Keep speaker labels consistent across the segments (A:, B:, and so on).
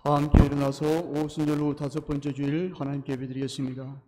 A: 다 함께 일어나서 오순절 후 5번째 주일 하나님께 예배드리겠습니다.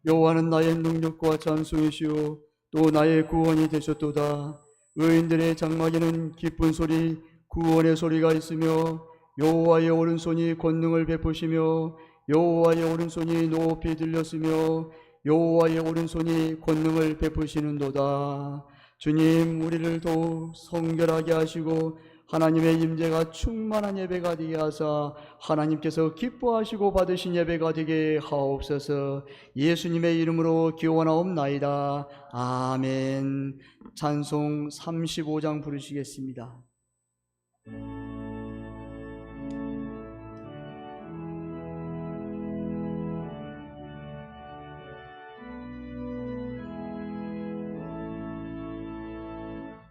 A: 여호와는 나의 능력과 찬송이시요 또 나의 구원이 되셨도다. 의인들의 장막에는 기쁜 소리, 구원의 소리가 있으며 여호와의 오른손이 권능을 베푸시며 여호와의 오른손이 높이 들렸으며 여호와의 오른손이 권능을 베푸시는도다. 주님, 우리를 더욱 성결하게 하시고 하나님의 임재가 충만한 예배가 되게 하사 하나님께서 기뻐하시고 받으신 예배가 되게 하옵소서. 예수님의 이름으로 기원하옵나이다. 아멘. 찬송 35장 부르시겠습니다.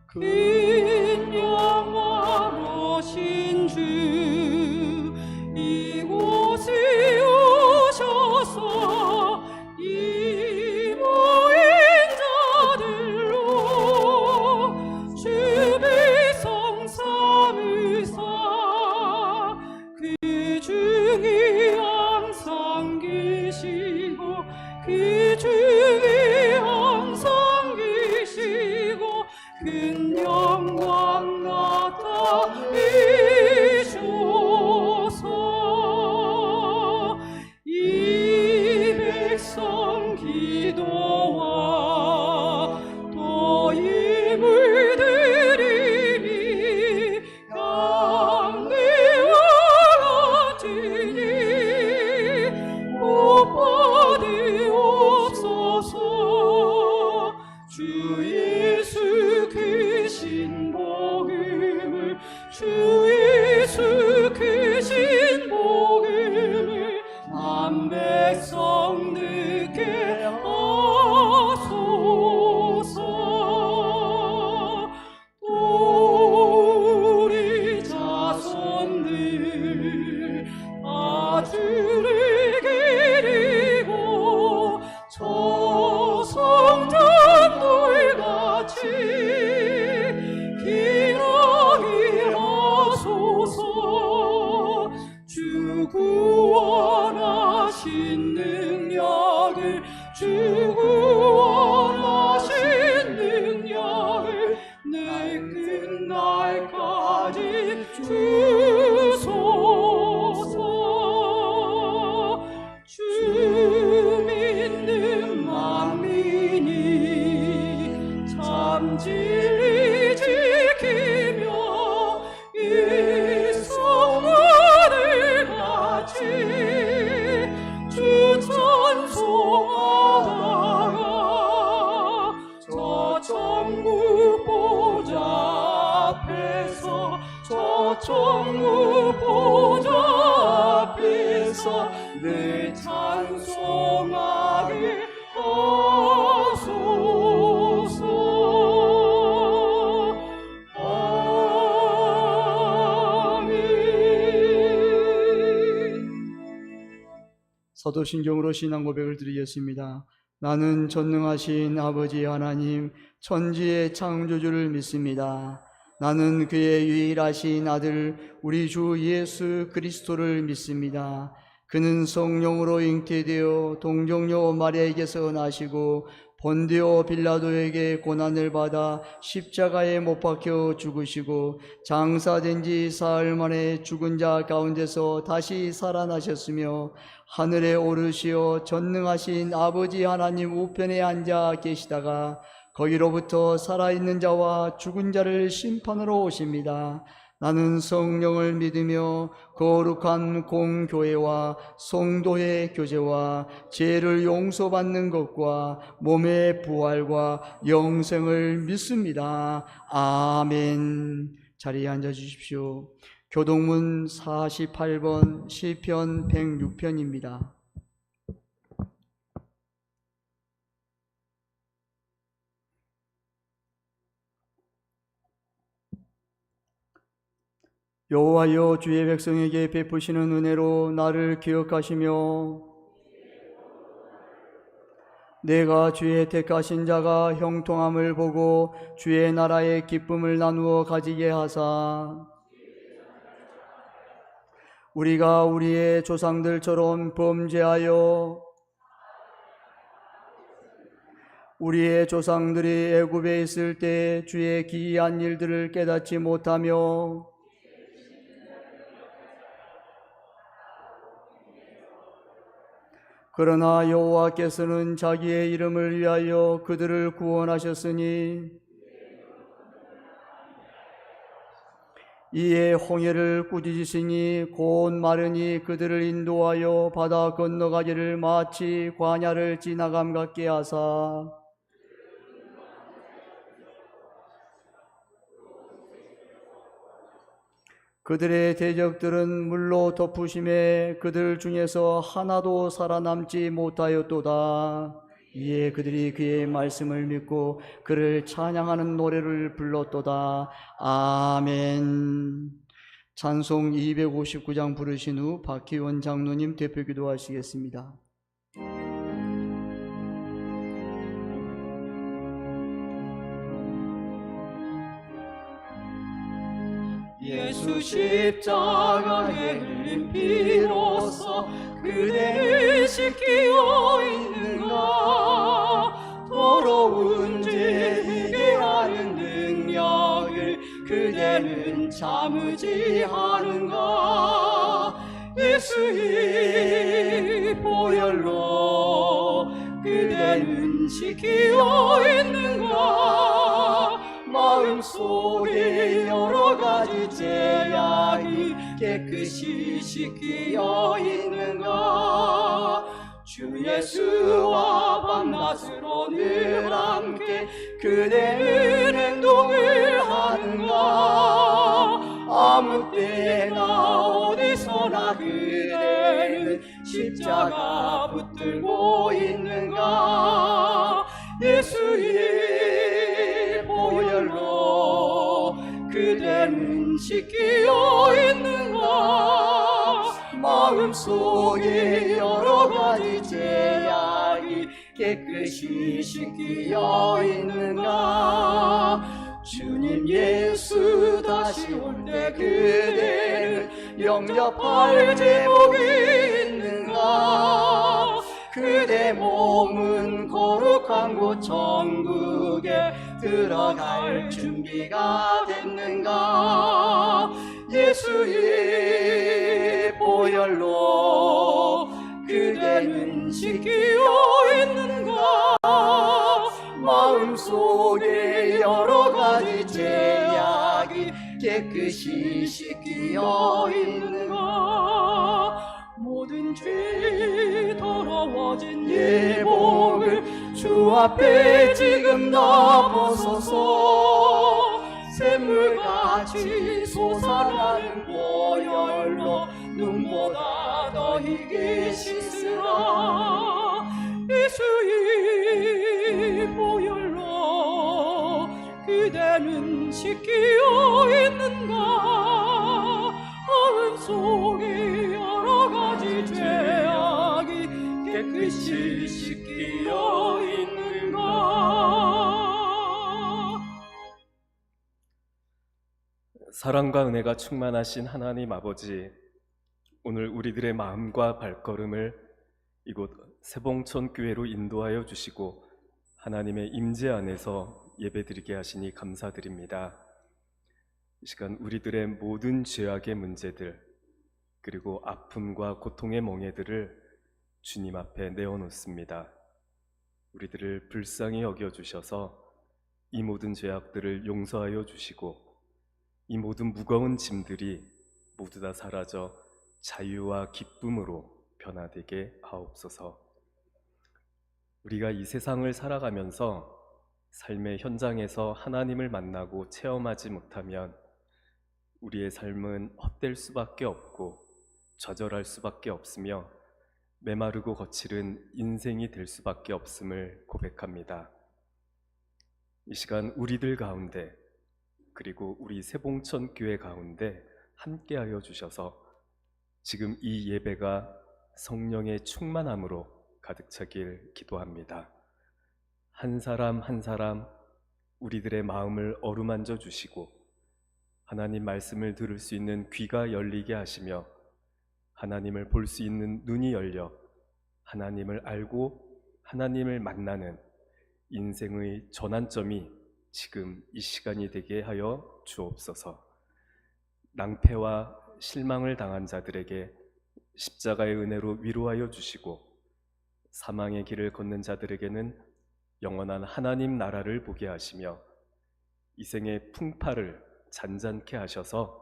B: 큰 영광 오신 주 이곳에 오셔서 이 모인 자들로 주 백성 삼으사 그 중에 항상 계시고 그 중에 항상 계시고 큰 영광 나타내소서. 이 백성 기도와 또 예물 드리니 강대와 같으니 복 받으옵소서. 주 예수 크신 복음을 주 예수 크신 복음을 만 백성 듣게 하소서. 또 우리 자손들 다 주를 기리고 저 성전돌같이 길하게 하소서. 주 구원하신 능력을 주 구원하신 능력을 내 끝날까지 주소서. 주 믿는 만민이 참 진리 지키며 이 성문을 같이 주 찬송하다가 저 천국 보좌 앞에서 저 천국 보좌 앞에서 늘 찬송하게 하소서.
A: 사도신경으로 신앙 고백을 드리겠습니다. 나는 전능하신 아버지 하나님 천지의 창조주를 믿습니다. 나는 그의 유일하신 아들 우리 주 예수 그리스도를 믿습니다. 그는 성령으로 잉태되어 동정녀 마리아에게서 나시고 본디오 빌라도에게 고난을 받아 십자가에 못 박혀 죽으시고 장사된 지 사흘 만에 죽은 자 가운데서 다시 살아나셨으며 하늘에 오르시어 전능하신 아버지 하나님 우편에 앉아 계시다가 거기로부터 살아있는 자와 죽은 자를 심판으로 오십니다. 나는 성령을 믿으며 거룩한 공교회와 성도의 교제와 죄를 용서받는 것과 몸의 부활과 영생을 믿습니다. 아멘. 자리에 앉아 주십시오. 교동문 48번 시편 106편입니다. 여호와여, 주의 백성에게 베푸시는 은혜로 나를 기억하시며 내가 주의 택하신 자가 형통함을 보고 주의 나라의 기쁨을 나누어 가지게 하사 우리가 우리의 조상들처럼 범죄하여 우리의 조상들이 애굽에 있을 때 주의 기이한 일들을 깨닫지 못하며 그러나 여호와께서는 자기의 이름을 위하여 그들을 구원하셨으니 이에 홍해를 꾸짖으시니 곧 마르니 그들을 인도하여 바다 건너가기를 마치 광야를 지나감 같게 하사 그들의 대적들은 물로 덮으심에 그들 중에서 하나도 살아남지 못하였도다. 이에 그들이 그의 말씀을 믿고 그를 찬양하는 노래를 불렀도다. 아멘. 찬송 259장 부르신 후 박희원 장로님 대표 기도하시겠습니다.
B: 예수 십자가에 흘린 피로써 그대를 지키어 있는가. 더러운 죄 회개하는 능력을 그대는 참으지 않은가. 예수의 보혈로 그대는 지키어 있는가. 마음속에 여러 가지 죄악이 깨끗이 씻기어 있는가. 주 예수와 밤낮으로 늘 함께 그대는 행동을 하는가. 아무 때나 어디서나 그대는 십자가 붙들고 있는가. 예수의 보혈로 그대는 지키어 있는가. 마음속에 여러 가지 죄악이 깨끗이 씻기어 있는가. 주님 예수 다시 올 때 그대를 영접할 제목이 있는가. 그대 몸은 거룩한 곳 천국에 들어갈 준비가 됐는가. 예수의 보혈로 그대는 씻기어 있는가. 마음속에 여러 가지 죄악이 깨끗이 씻기어 있는가. 모든 죄 더러워진 예복을 주 앞에 지금 다 벗어서 샘물같이 솟아나는 보혈로 눈보다 더 희게 씻으라. 예수의 보혈로 그대는 씻기어 있는가. 마음속에 여러 가지 죄악이 깨끗이 씻기어 있는가.
C: 사랑과 은혜가 충만하신 하나님 아버지, 오늘 우리들의 마음과 발걸음을 이곳 세봉천 교회로 인도하여 주시고 하나님의 임재 안에서 예배드리게 하시니 감사드립니다. 이 시간 우리들의 모든 죄악의 문제들 그리고 아픔과 고통의 멍에들을 주님 앞에 내어놓습니다. 우리들을 불쌍히 여겨주셔서 이 모든 죄악들을 용서하여 주시고 이 모든 무거운 짐들이 모두 다 사라져 자유와 기쁨으로 변화되게 하옵소서. 우리가 이 세상을 살아가면서 삶의 현장에서 하나님을 만나고 체험하지 못하면 우리의 삶은 헛될 수밖에 없고 좌절할 수밖에 없으며 메마르고 거칠은 인생이 될 수밖에 없음을 고백합니다. 이 시간 우리들 가운데 그리고 우리 세봉천 교회 가운데 함께하여 주셔서 지금 이 예배가 성령의 충만함으로 가득 차길 기도합니다. 한 사람 한 사람 우리들의 마음을 어루만져 주시고 하나님 말씀을 들을 수 있는 귀가 열리게 하시며 하나님을 볼 수 있는 눈이 열려 하나님을 알고 하나님을 만나는 인생의 전환점이 지금 이 시간이 되게 하여 주옵소서. 낭패와 실망을 당한 자들에게 십자가의 은혜로 위로하여 주시고 사망의 길을 걷는 자들에게는 영원한 하나님 나라를 보게 하시며 이 생의 풍파를 잔잔케 하셔서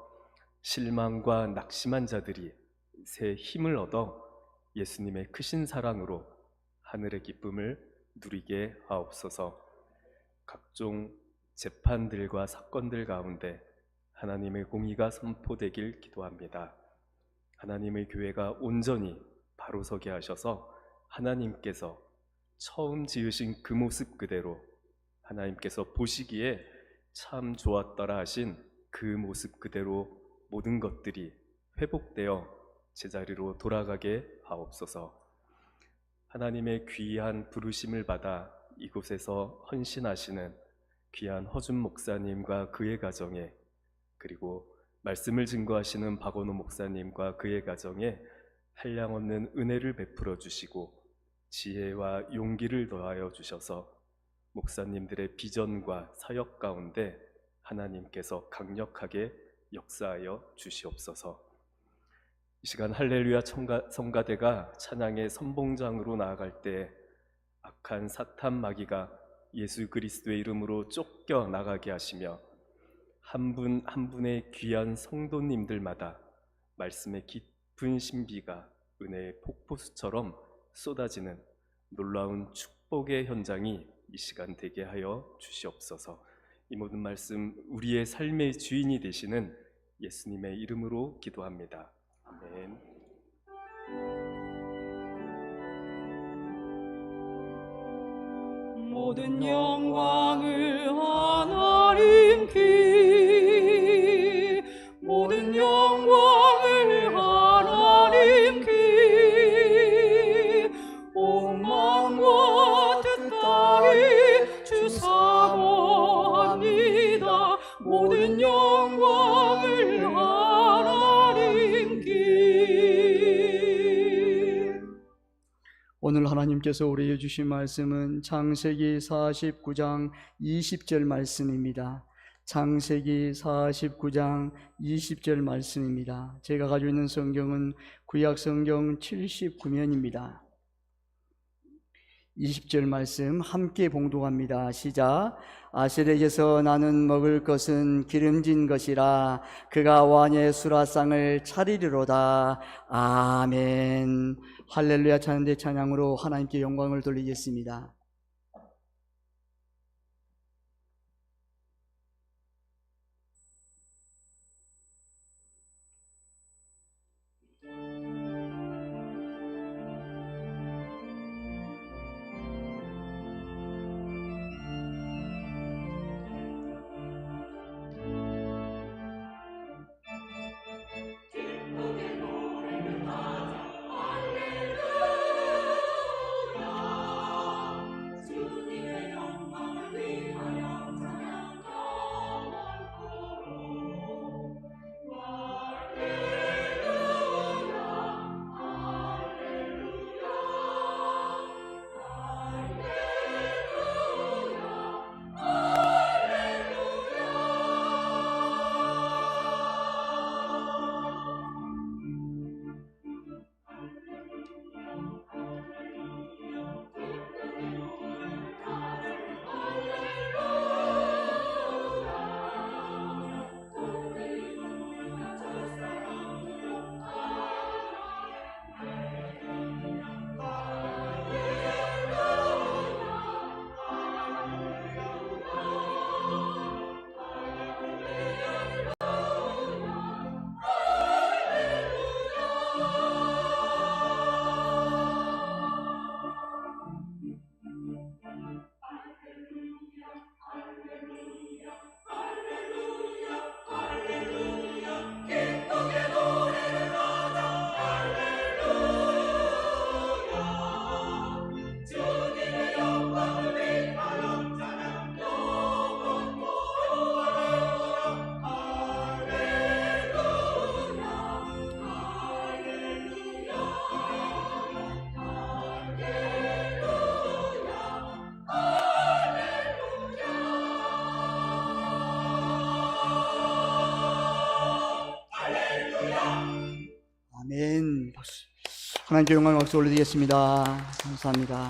C: 실망과 낙심한 자들이 새 힘을 얻어 예수님의 크신 사랑으로 하늘의 기쁨을 누리게 하옵소서. 각종 재판들과 사건들 가운데 하나님의 공의가 선포되길 기도합니다. 하나님의 교회가 온전히 바로 서게 하셔서 하나님께서 처음 지으신 그 모습 그대로 하나님께서 보시기에 참 좋았더라 하신 그 모습 그대로 모든 것들이 회복되어 제자리로 돌아가게 하옵소서. 하나님의 귀한 부르심을 받아 이곳에서 헌신하시는 귀한 허준 목사님과 그의 가정에, 그리고 말씀을 증거하시는 박원호 목사님과 그의 가정에 한량없는 은혜를 베풀어 주시고 지혜와 용기를 더하여 주셔서 목사님들의 비전과 사역 가운데 하나님께서 강력하게 역사하여 주시옵소서. 이 시간 할렐루야 성가대가 찬양의 선봉장으로 나아갈 때 악한 사탄 마귀가 예수 그리스도의 이름으로 쫓겨 나가게 하시며 한 분 한 분의 귀한 성도님들마다 말씀의 깊은 신비가 은혜의 폭포수처럼 쏟아지는 놀라운 축복의 현장이 이 시간 되게 하여 주시옵소서. 이 모든 말씀 우리의 삶의 주인이 되시는 예수님의 이름으로 기도합니다. 아멘.
B: 모든 영광을 하나님께, 모든 영광을 하나님께, 온 마음과 뜻 다해 주사모합니다. 모든 영광을 하나님께.
A: 오늘 하나님께서 우리에게 주신 말씀은 창세기 49장 20절 말씀입니다. 창세기 49장 20절 말씀입니다. 제가 가지고 있는 성경은 구약성경 79면입니다. 20절 말씀 함께 봉독합니다. 시작. 아셀에게서 나는 먹을 것은 기름진 것이라 그가 왕의 수라상을 차리리로다. 아멘. 할렐루야 찬양대 찬양으로 하나님께 영광을 돌리겠습니다. 하나님께 영광 박수 올려드리겠습니다. 감사합니다.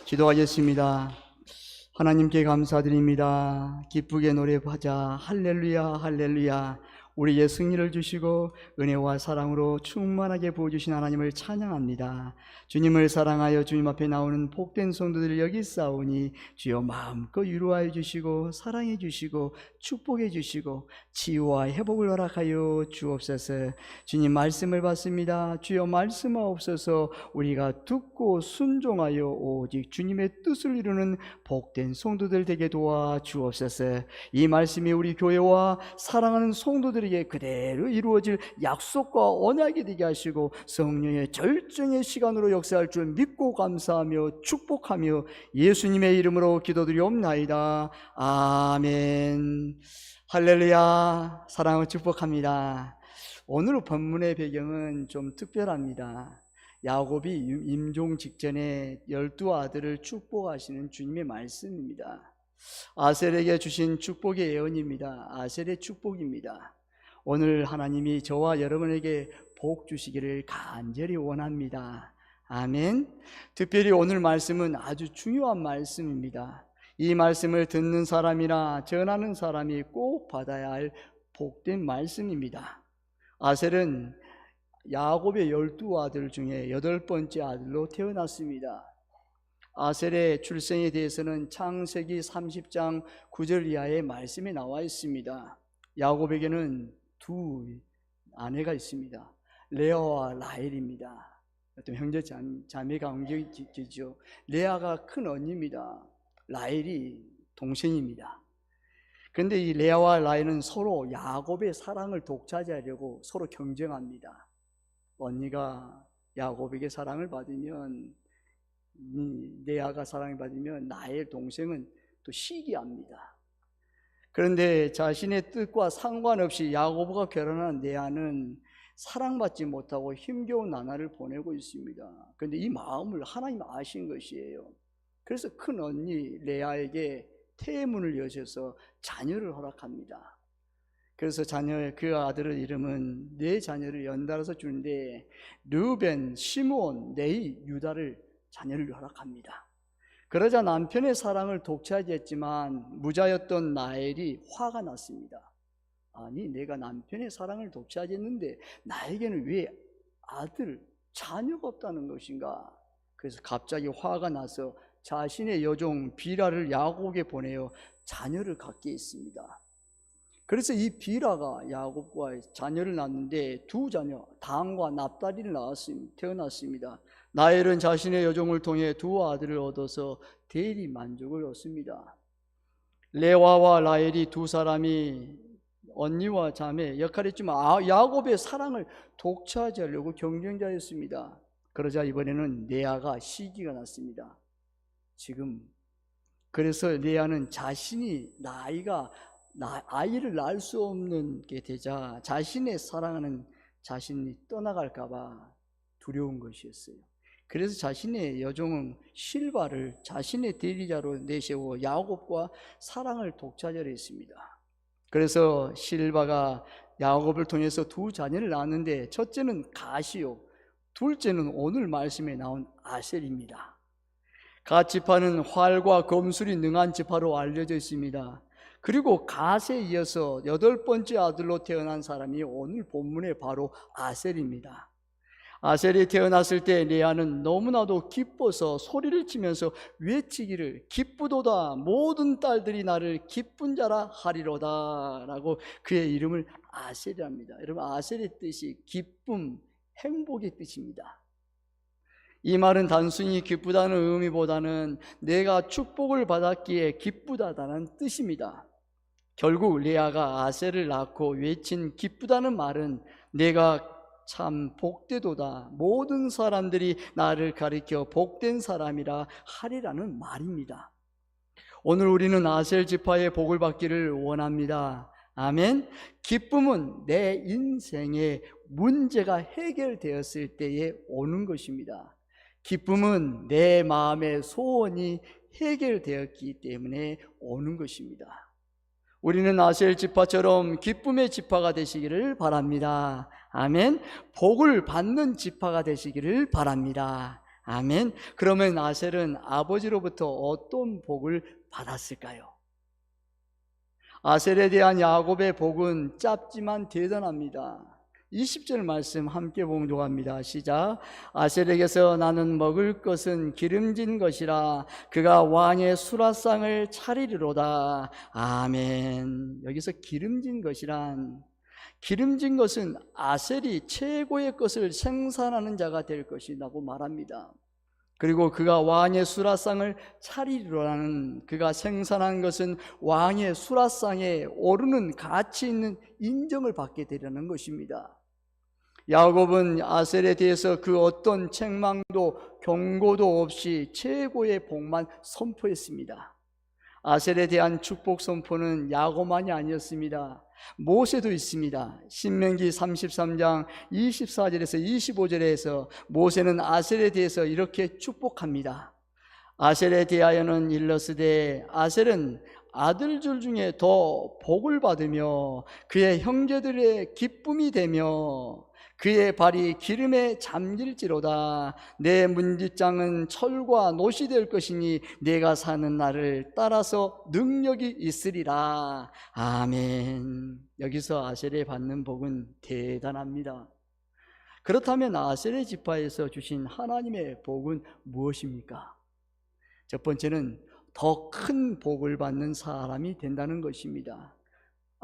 A: 기도하겠습니다. 하나님께 감사드립니다. 기쁘게 노래하자. 할렐루야 할렐루야. 우리의 승리를 주시고 은혜와 사랑으로 충만하게 부어주신 하나님을 찬양합니다. 주님을 사랑하여 주님 앞에 나오는 복된 성도들을 여기 싸우니 주여 마음껏 위로하여 주시고 사랑해 주시고 축복해 주시고 치유와 회복을 허락하여 주옵소서. 주님 말씀을 받습니다. 주여 말씀하옵소서. 우리가 듣고 순종하여 오직 주님의 뜻을 이루는 복된 성도들 되게 도와 주옵소서. 이 말씀이 우리 교회와 사랑하는 성도들에게 그대로 이루어질 약속과 언약이 되게 하시고 성령의 절정의 시간으로 역사할 줄 믿고 감사하며 축복하며 예수님의 이름으로 기도드리옵나이다. 아멘. 할렐루야. 사랑을 축복합니다. 오늘 본문의 배경은 좀 특별합니다. 야곱이 임종 직전에 12아들을 축복하시는 주님의 말씀입니다. 아셀에게 주신 축복의 예언입니다. 아셀의 축복입니다. 오늘 하나님이 저와 여러분에게 복 주시기를 간절히 원합니다. 아멘. 특별히 오늘 말씀은 아주 중요한 말씀입니다. 이 말씀을 듣는 사람이나 전하는 사람이 꼭 받아야 할 복된 말씀입니다. 아셀은 야곱의 12아들 중에 8번째 아들로 태어났습니다. 아셀의 출생에 대해서는 창세기 30장 9절 이하의 말씀에 나와 있습니다. 야곱에게는 두 아내가 있습니다. 레아와 라헬입니다. 어떤 형제 자매 관계죠. 레아가 큰 언니입니다. 라헬이 동생입니다. 그런데 이 레아와 라헬은 서로 야곱의 사랑을 독차지하려고 서로 경쟁합니다. 언니가 야곱에게 사랑을 받으면, 레아가 사랑을 받으면 라헬 동생은 또 시기합니다. 그런데 자신의 뜻과 상관없이 야곱과 결혼한 레아는 사랑받지 못하고 힘겨운 나날을 보내고 있습니다. 그런데 이 마음을 하나님 아신 것이에요. 그래서 큰 언니 레아에게 태문을 여셔서 자녀를 허락합니다. 그래서 그 아들의 이름은 네 자녀를 연달아서 주는데 르벤, 시므온, 레위, 유다를 자녀를 허락합니다. 그러자 남편의 사랑을 독차지했지만 무자였던 라헬이 화가 났습니다. 아니, 내가 남편의 사랑을 독차지했는데 나에게는 왜 자녀가 없다는 것인가? 그래서 갑자기 화가 나서 자신의 여종 빌하를 야곱에게 보내어 자녀를 갖게 했습니다. 그래서 이 빌하가 야곱과 자녀를 낳는데 두 자녀, 단과 납달이를 태어났습니다. 라헬은 자신의 여종을 통해 두 아들을 얻어서 대리 만족을 얻습니다. 레아와 라헬이 두 사람이 언니와 자매 역할했지만 야곱의 사랑을 독차지하려고 경쟁자였습니다. 그러자 이번에는 레아가 시기가 났습니다. 그래서 레아는 자신이 아이를 낳을 수 없는 게 되자 자신의 사랑하는 자신이 떠나갈까 봐 두려운 것이었어요. 그래서 자신의 여종 실바를 자신의 대리자로 내세워 야곱과 사랑을 독차지하려 했습니다. 그래서 실바가 야곱을 통해서 두 자녀를 낳았는데 첫째는 가시요, 둘째는 오늘 말씀에 나온 아셀입니다. 갓 지파는 활과 검술이 능한 지파로 알려져 있습니다. 그리고 갓에 이어서 8번째 아들로 태어난 사람이 오늘 본문의 바로 아셀입니다. 아셀이 태어났을 때 레아는 너무나도 기뻐서 소리를 치면서 외치기를 기쁘도다 모든 딸들이 나를 기쁜 자라 하리로다 라고 그의 이름을 아셀이랍니다. 여러분, 아셀의 뜻이 기쁨, 행복의 뜻입니다. 이 말은 단순히 기쁘다는 의미보다는 내가 축복을 받았기에 기쁘다는 뜻입니다. 결국 레아가 아셀을 낳고 외친 기쁘다는 말은 내가 참 복되도다 모든 사람들이 나를 가리켜 복된 사람이라 하리라는 말입니다. 오늘 우리는 아셀 지파의 복을 받기를 원합니다. 아멘. 기쁨은 내 인생의 문제가 해결되었을 때에 오는 것입니다. 기쁨은 내 마음의 소원이 해결되었기 때문에 오는 것입니다. 우리는 아셀 지파처럼 기쁨의 지파가 되시기를 바랍니다. 아멘. 복을 받는 지파가 되시기를 바랍니다. 아멘. 그러면 아셀은 아버지로부터 어떤 복을 받았을까요? 아셀에 대한 야곱의 복은 짧지만 대단합니다. 20절 말씀 함께 봉독합니다. 시작. 아셀에게서 나는 먹을 것은 기름진 것이라 그가 왕의 수라상을 차리리로다. 아멘. 여기서 기름진 것은 아셀이 최고의 것을 생산하는 자가 될 것이라고 말합니다. 그리고 그가 왕의 수라상을 차리리로라는 그가 생산한 것은 왕의 수라상에 오르는 가치 있는 인정을 받게 되려는 것입니다. 야곱은 아셀에 대해서 그 어떤 책망도 경고도 없이 최고의 복만 선포했습니다. 아셀에 대한 축복 선포는 야곱만이 아니었습니다. 모세도 있습니다. 신명기 33장 24절에서 25절에서 모세는 아셀에 대해서 이렇게 축복합니다. 아셀에 대하여는 일러스되 아셀은 아들들 중에 더 복을 받으며 그의 형제들의 기쁨이 되며 그의 발이 기름에 잠길지로다. 내 문지장은 철과 놋이 될 것이니 내가 사는 날을 따라서 능력이 있으리라. 아멘. 여기서 아셀에 받는 복은 대단합니다. 그렇다면 아셀의 지파에서 주신 하나님의 복은 무엇입니까? 첫 번째는 더 큰 복을 받는 사람이 된다는 것입니다.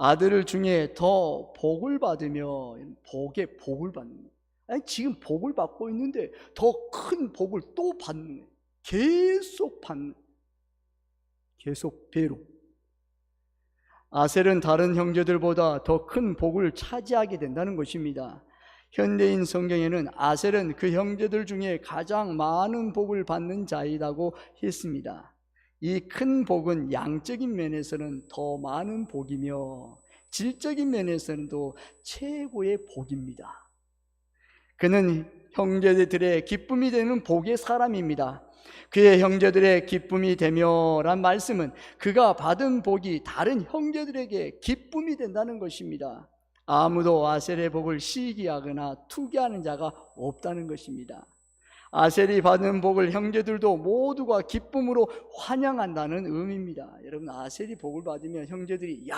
A: 아들 중에 더 복을 받으며 복에 복을 받는 거예요. 아니, 지금 복을 받고 있는데 더 큰 복을 또 받는 거예요. 계속 받는 거예요. 계속 배로. 아셀은 다른 형제들보다 더 큰 복을 차지하게 된다는 것입니다. 현대인 성경에는 아셀은 그 형제들 중에 가장 많은 복을 받는 자이라고 했습니다. 이 큰 복은 양적인 면에서는 더 많은 복이며 질적인 면에서는도 최고의 복입니다. 그는 형제들의 기쁨이 되는 복의 사람입니다. 그의 형제들의 기쁨이 되며 란 말씀은 그가 받은 복이 다른 형제들에게 기쁨이 된다는 것입니다. 아무도 아셀의 복을 시기하거나 투기하는 자가 없다는 것입니다. 아셀이 받는 복을 형제들도 모두가 기쁨으로 환영한다는 의미입니다. 여러분, 아셀이 복을 받으면 형제들이 야,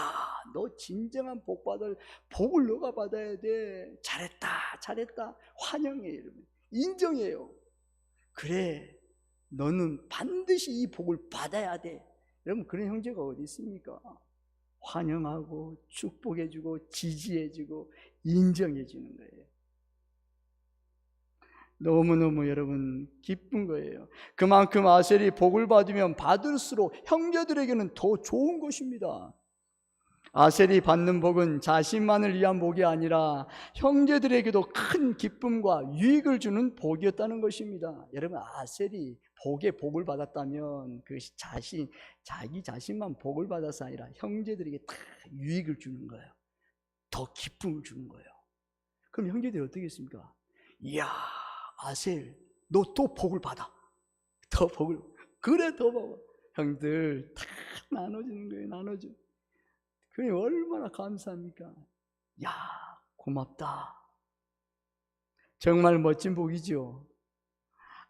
A: 너 진정한 복을 너가 받아야 돼. 잘했다 환영해요. 여러분, 인정해요. 그래, 너는 반드시 이 복을 받아야 돼. 여러분, 그런 형제가 어디 있습니까? 환영하고 축복해주고 지지해주고 인정해주는 거예요. 너무너무 여러분 기쁜 거예요. 그만큼 아셀이 복을 받으면 받을수록 형제들에게는 더 좋은 것입니다. 아셀이 받는 복은 자신만을 위한 복이 아니라 형제들에게도 큰 기쁨과 유익을 주는 복이었다는 것입니다. 여러분, 아셀이 복을 받았다면 그것이 자기 자신만 복을 받아서 아니라 형제들에게 다 유익을 주는 거예요. 더 기쁨을 주는 거예요. 그럼 형제들이 어떻게 했습니까? 이야, 아셀, 너 또 복을 받아. 더 복을. 그래, 더 받아. 형들 다 나눠주는 거예요. 나눠줘. 그게 얼마나 감사합니까? 야, 고맙다. 정말 멋진 복이죠.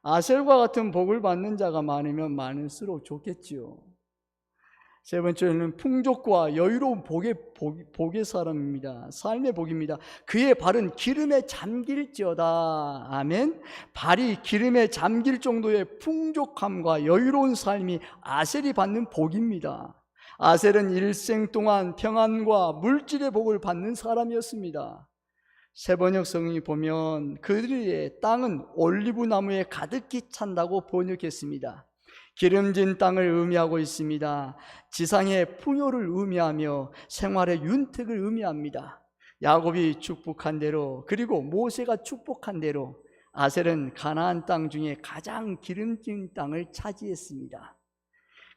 A: 아셀과 같은 복을 받는 자가 많으면 많을수록 좋겠지요. 세 번째는 풍족과 여유로운 복의 사람입니다. 삶의 복입니다. 그의 발은 기름에 잠길지어다. 아멘. 발이 기름에 잠길 정도의 풍족함과 여유로운 삶이 아셀이 받는 복입니다. 아셀은 일생 동안 평안과 물질의 복을 받는 사람이었습니다. 세번역 성경이 보면 그들의 땅은 올리브 나무에 가득히 찬다고 번역했습니다. 기름진 땅을 의미하고 있습니다. 지상의 풍요를 의미하며 생활의 윤택을 의미합니다. 야곱이 축복한 대로, 그리고 모세가 축복한 대로 아셀은 가나안 땅 중에 가장 기름진 땅을 차지했습니다.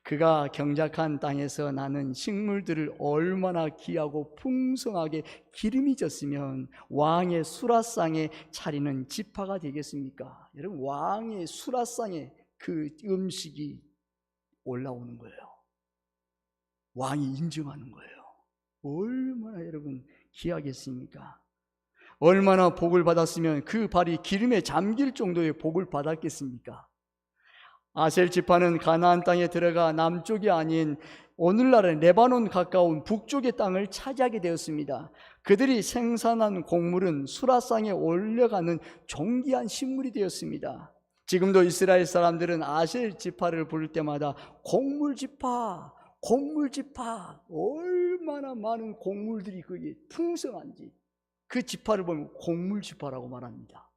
A: 그가 경작한 땅에서 나는 식물들을 얼마나 귀하고 풍성하게 기름이 졌으면 왕의 수라상에 차리는 지파가 되겠습니까? 여러분, 왕의 수라상에 그 음식이 올라오는 거예요. 왕이 인정하는 거예요. 얼마나 여러분 귀하겠습니까? 얼마나 복을 받았으면 그 발이 기름에 잠길 정도의 복을 받았겠습니까? 아셀 지파는 가나안 땅에 들어가 남쪽이 아닌 오늘날의 레바논 가까운 북쪽의 땅을 차지하게 되었습니다. 그들이 생산한 곡물은 수라상에 올려가는 존귀한 식물이 되었습니다. 지금도 이스라엘 사람들은 아셀 지파를 부를 때마다 곡물 지파, 곡물 지파, 얼마나 많은 곡물들이 거기에 풍성한지 그 지파를 보면 곡물 지파라고 말합니다.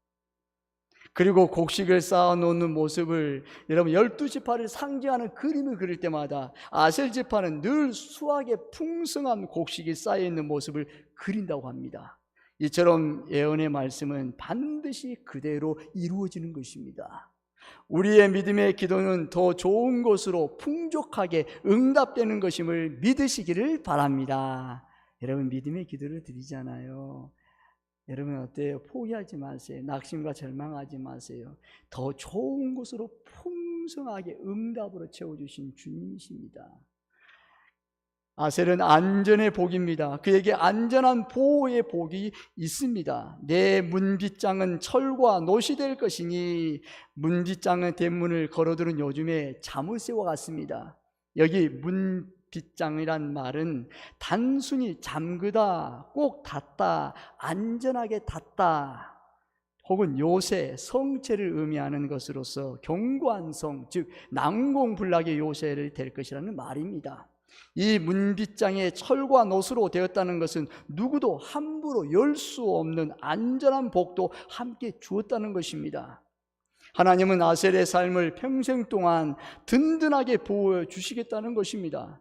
A: 그리고 곡식을 쌓아놓는 모습을 여러분 12지파를 상징하는 그림을 그릴 때마다 아셀 지파는 늘 수확에 풍성한 곡식이 쌓여있는 모습을 그린다고 합니다. 이처럼 예언의 말씀은 반드시 그대로 이루어지는 것입니다. 우리의 믿음의 기도는 더 좋은 것으로 풍족하게 응답되는 것임을 믿으시기를 바랍니다. 여러분 믿음의 기도를 드리잖아요. 여러분 어때요? 포기하지 마세요. 낙심과 절망하지 마세요. 더 좋은 것으로 풍성하게 응답으로 채워주신 주님이십니다. 아셀은 안전의 복입니다. 그에게 안전한 보호의 복이 있습니다. 내 문빗장은 철과 노시 될 것이니, 문빗장은 대문을 걸어두는 요즘에 자물쇠와 같습니다. 여기 문빗장이란 말은 단순히 잠그다, 꼭 닫다, 안전하게 닫다 혹은 요새, 성체를 의미하는 것으로서 견고한 성, 즉 난공불락의 요새를 될 것이라는 말입니다. 이 문빗장의 철과 노수로 되었다는 것은 누구도 함부로 열 수 없는 안전한 복도 함께 주었다는 것입니다. 하나님은 아셀의 삶을 평생 동안 든든하게 보호해 주시겠다는 것입니다.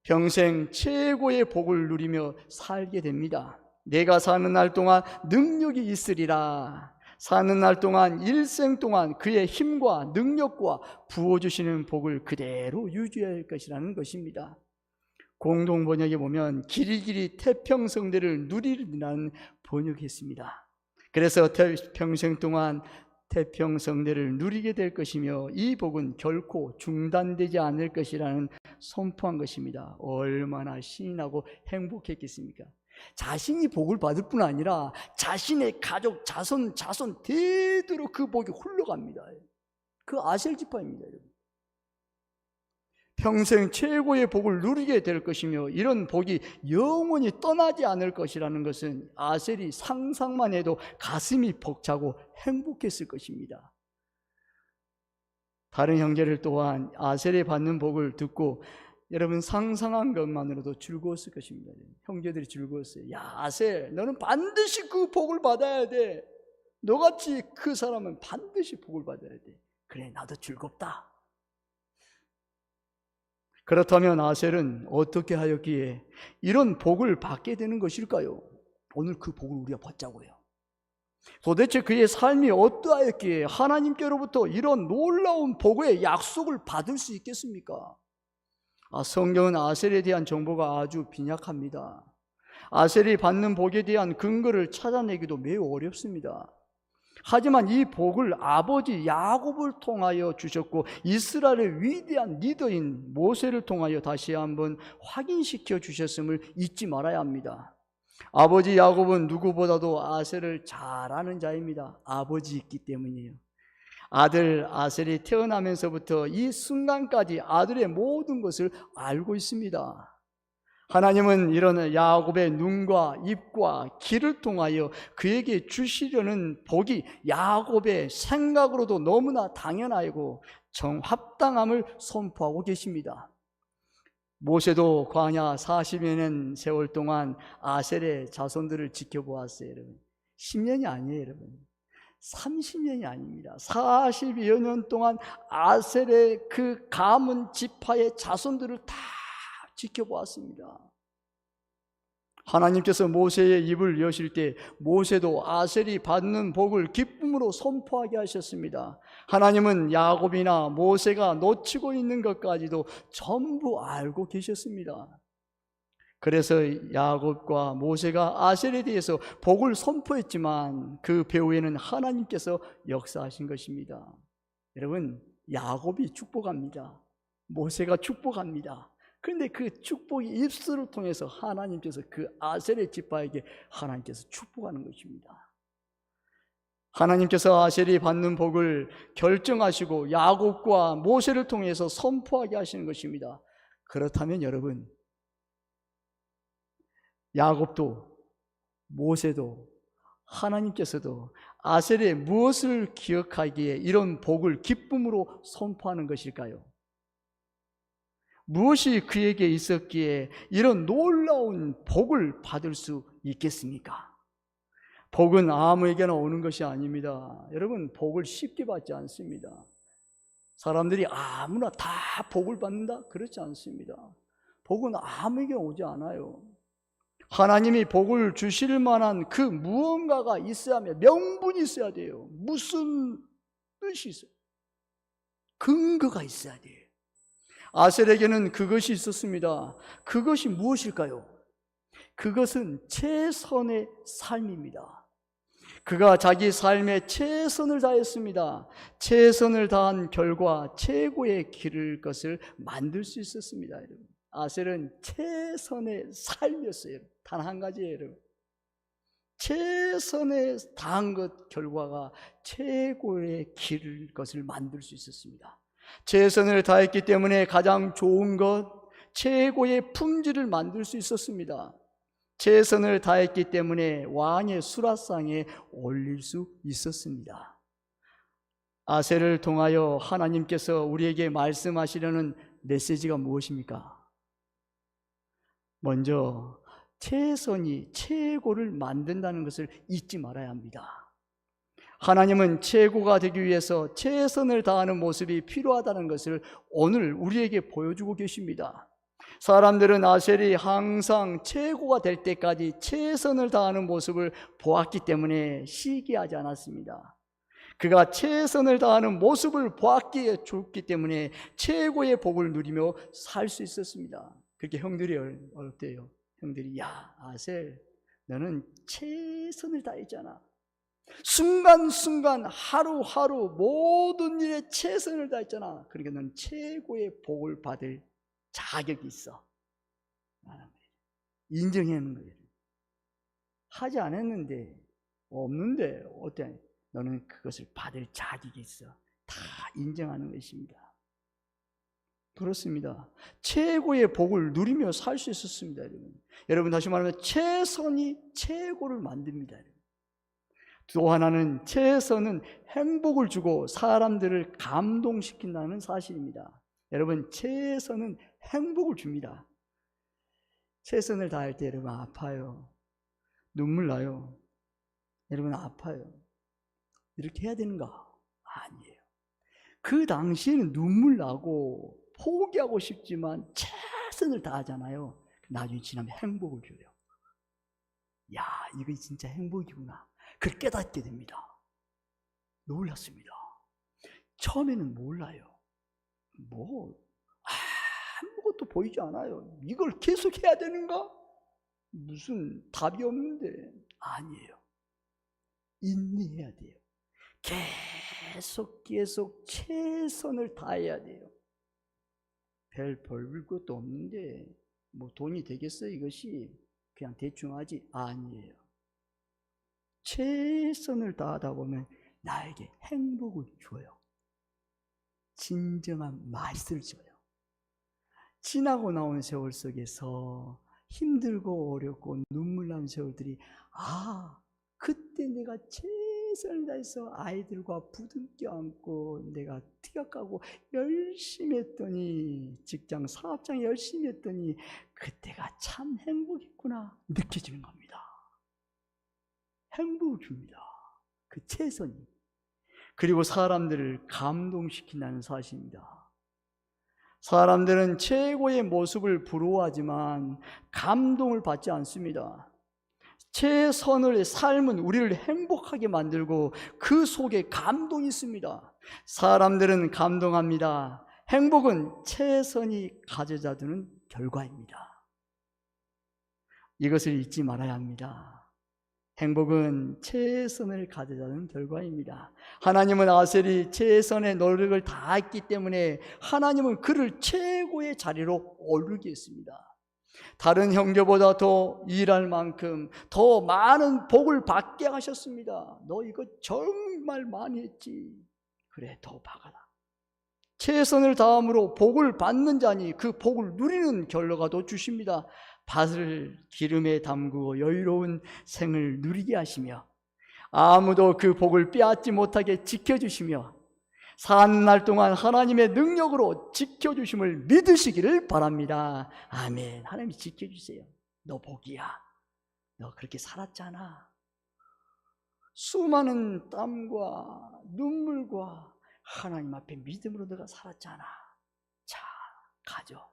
A: 평생 최고의 복을 누리며 살게 됩니다. 내가 사는 날 동안 능력이 있으리라. 사는 날 동안 일생 동안 그의 힘과 능력과 부어주시는 복을 그대로 유지할 것이라는 것입니다. 공동 번역에 보면 길이길이 태평성대를 누리리라는 번역했습니다. 그래서 평생 동안 태평성대를 누리게 될 것이며 이 복은 결코 중단되지 않을 것이라는 선포한 것입니다. 얼마나 신이 나고 행복했겠습니까? 자신이 복을 받을 뿐 아니라 자신의 가족, 자손 대대로 그 복이 흘러갑니다. 그 아셀 지파입니다. 평생 최고의 복을 누리게 될 것이며 이런 복이 영원히 떠나지 않을 것이라는 것은 아셀이 상상만 해도 가슴이 벅차고 행복했을 것입니다. 다른 형제들 또한 아셀이 받는 복을 듣고 여러분 상상한 것만으로도 즐거웠을 것입니다. 형제들이 즐거웠어요. 야, 아셀, 너는 반드시 그 복을 받아야 돼. 너같이 그 사람은 반드시 복을 받아야 돼. 그래, 나도 즐겁다. 그렇다면 아셀은 어떻게 하였기에 이런 복을 받게 되는 것일까요? 오늘 그 복을 우리가 받자고요. 도대체 그의 삶이 어떠하였기에 하나님께로부터 이런 놀라운 복의 약속을 받을 수 있겠습니까? 성경은 아셀에 대한 정보가 아주 빈약합니다. 아셀이 받는 복에 대한 근거를 찾아내기도 매우 어렵습니다. 하지만 이 복을 아버지 야곱을 통하여 주셨고 이스라엘의 위대한 리더인 모세를 통하여 다시 한번 확인시켜 주셨음을 잊지 말아야 합니다. 아버지 야곱은 누구보다도 아셀을 잘 아는 자입니다. 아버지이기 때문이에요. 아들 아셀이 태어나면서부터 이 순간까지 아들의 모든 것을 알고 있습니다. 하나님은 이런 야곱의 눈과 입과 귀를 통하여 그에게 주시려는 복이 야곱의 생각으로도 너무나 당연하고 정합당함을 선포하고 계십니다. 모세도 광야 40여 년 세월 동안 아셀의 자손들을 지켜보았어요. 여러분 10년이 아니에요. 여러분 30년이 아닙니다. 40여 년 동안 아셀의 그 가문 지파의 자손들을 다 지켜보았습니다. 하나님께서 모세의 입을 여실 때 모세도 아셀이 받는 복을 기쁨으로 선포하게 하셨습니다. 하나님은 야곱이나 모세가 놓치고 있는 것까지도 전부 알고 계셨습니다. 그래서 야곱과 모세가 아셀에 대해서 복을 선포했지만 그 배후에는 하나님께서 역사하신 것입니다. 여러분 야곱이 축복합니다. 모세가 축복합니다. 그런데 그 축복이 입술을 통해서 하나님께서 그 아셀의 지파에게 하나님께서 축복하는 것입니다. 하나님께서 아셀이 받는 복을 결정하시고 야곱과 모세를 통해서 선포하게 하시는 것입니다. 그렇다면 여러분, 야곱도 모세도 하나님께서도 아셀의 무엇을 기억하기에 이런 복을 기쁨으로 선포하는 것일까요? 무엇이 그에게 있었기에 이런 놀라운 복을 받을 수 있겠습니까? 복은 아무에게나 오는 것이 아닙니다. 여러분, 복을 쉽게 받지 않습니다. 사람들이 아무나 다 복을 받는다? 그렇지 않습니다. 복은 아무에게 오지 않아요. 하나님이 복을 주실 만한 그 무언가가 있어야 하며 명분이 있어야 돼요. 무슨 뜻이 있어요? 근거가 있어야 돼요. 아셀에게는 그것이 있었습니다. 그것이 무엇일까요? 그것은 최선의 삶입니다. 그가 자기 삶에 최선을 다했습니다. 최선을 다한 결과 최고의 길을 것을 만들 수 있었습니다. 여러분, 아셀은 최선의 삶이었어요. 단 한 가지예요. 여러분, 최선의 다한 것 결과가 최고의 길을 것을 만들 수 있었습니다. 최선을 다했기 때문에 가장 좋은 것, 최고의 품질을 만들 수 있었습니다. 최선을 다했기 때문에 왕의 수라상에 올릴 수 있었습니다. 아셀을 통하여 하나님께서 우리에게 말씀하시려는 메시지가 무엇입니까? 먼저 최선이 최고를 만든다는 것을 잊지 말아야 합니다. 하나님은 최고가 되기 위해서 최선을 다하는 모습이 필요하다는 것을 오늘 우리에게 보여주고 계십니다. 사람들은 아셀이 항상 최고가 될 때까지 최선을 다하는 모습을 보았기 때문에 시기하지 않았습니다. 그가 최선을 다하는 모습을 보았기에 좋기 때문에 최고의 복을 누리며 살 수 있었습니다. 그렇게 형들이 어때요? 형들이, 야 아셀, 너는 최선을 다했잖아. 순간순간 하루하루 모든 일에 최선을 다했잖아. 그러니까 너는 최고의 복을 받을 자격이 있어. 인정하는 거예요. 하지 않았는데, 없는데 어때? 너는 그것을 받을 자격이 있어. 다 인정하는 것입니다. 그렇습니다. 최고의 복을 누리며 살 수 있었습니다. 여러분, 다시 말하면 최선이 최고를 만듭니다. 또 하나는, 최선은 행복을 주고 사람들을 감동시킨다는 사실입니다. 여러분, 최선은 행복을 줍니다. 최선을 다할 때 여러분 아파요. 눈물 나요. 여러분 아파요. 이렇게 해야 되는가? 아니에요. 그 당시에는 눈물 나고 포기하고 싶지만 최선을 다하잖아요. 나중에 지나면 행복을 줘요. 야, 이거 진짜 행복이구나. 그걸 깨닫게 됩니다. 놀랐습니다. 처음에는 몰라요. 아무것도 보이지 않아요. 이걸 계속 해야 되는가? 무슨 답이 없는데. 아니에요. 인내해야 돼요. 계속 최선을 다해야 돼요. 별 볼 것도 없는데 뭐 돈이 되겠어요? 이것이 그냥 대충 하지? 아니에요. 최선을 다하다 보면 나에게 행복을 줘요. 진정한 맛을 줘요. 지나고 나온 세월 속에서 힘들고 어렵고 눈물 난 세월들이, 그때 내가 최선을 다해서 아이들과 부둥켜 안고 내가 티격하고 열심히 했더니, 직장 사업장 열심히 했더니 그때가 참 행복했구나 느껴지는 겁니다. 행복을 줍니다. 그 최선이. 그리고 사람들을 감동시킨다는 사실입니다. 사람들은 최고의 모습을 부러워하지만 감동을 받지 않습니다. 최선의 삶은 우리를 행복하게 만들고 그 속에 감동이 있습니다. 사람들은 감동합니다. 행복은 최선이 가져다 주는 결과입니다. 이것을 잊지 말아야 합니다. 행복은 최선을 가져자는 결과입니다. 하나님은 아셀이 최선의 노력을 다했기 때문에 하나님은 그를 최고의 자리로 오르게 했습니다. 다른 형제보다 더 일할 만큼 더 많은 복을 받게 하셨습니다. 너 이거 정말 많이 했지. 그래, 더 받아라. 최선을 다함으로 복을 받는 자니 그 복을 누리는 결과도 주십니다. 밭을 기름에 담그고 여유로운 생을 누리게 하시며 아무도 그 복을 빼앗지 못하게 지켜주시며 사는 날 동안 하나님의 능력으로 지켜주심을 믿으시기를 바랍니다. 아멘. 하나님이 지켜주세요. 너 복이야. 너 그렇게 살았잖아. 수많은 땀과 눈물과 하나님 앞에 믿음으로 너가 살았잖아. 자, 가져.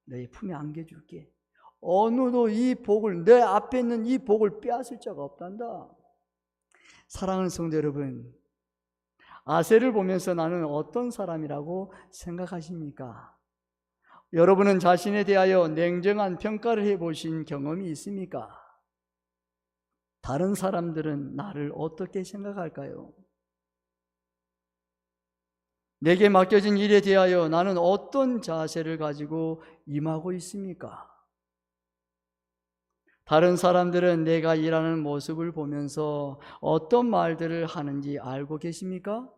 A: 너의 품에 안겨줄게. 어느도 이 복을, 내 앞에 있는 이 복을 빼앗을 자가 없단다. 사랑하는 성도 여러분, 아셀을 보면서 나는 어떤 사람이라고 생각하십니까? 여러분은 자신에 대하여 냉정한 평가를 해보신 경험이 있습니까? 다른 사람들은 나를 어떻게 생각할까요? 내게 맡겨진 일에 대하여 나는 어떤 자세를 가지고 임하고 있습니까? 다른 사람들은 내가 일하는 모습을 보면서 어떤 말들을 하는지 알고 계십니까?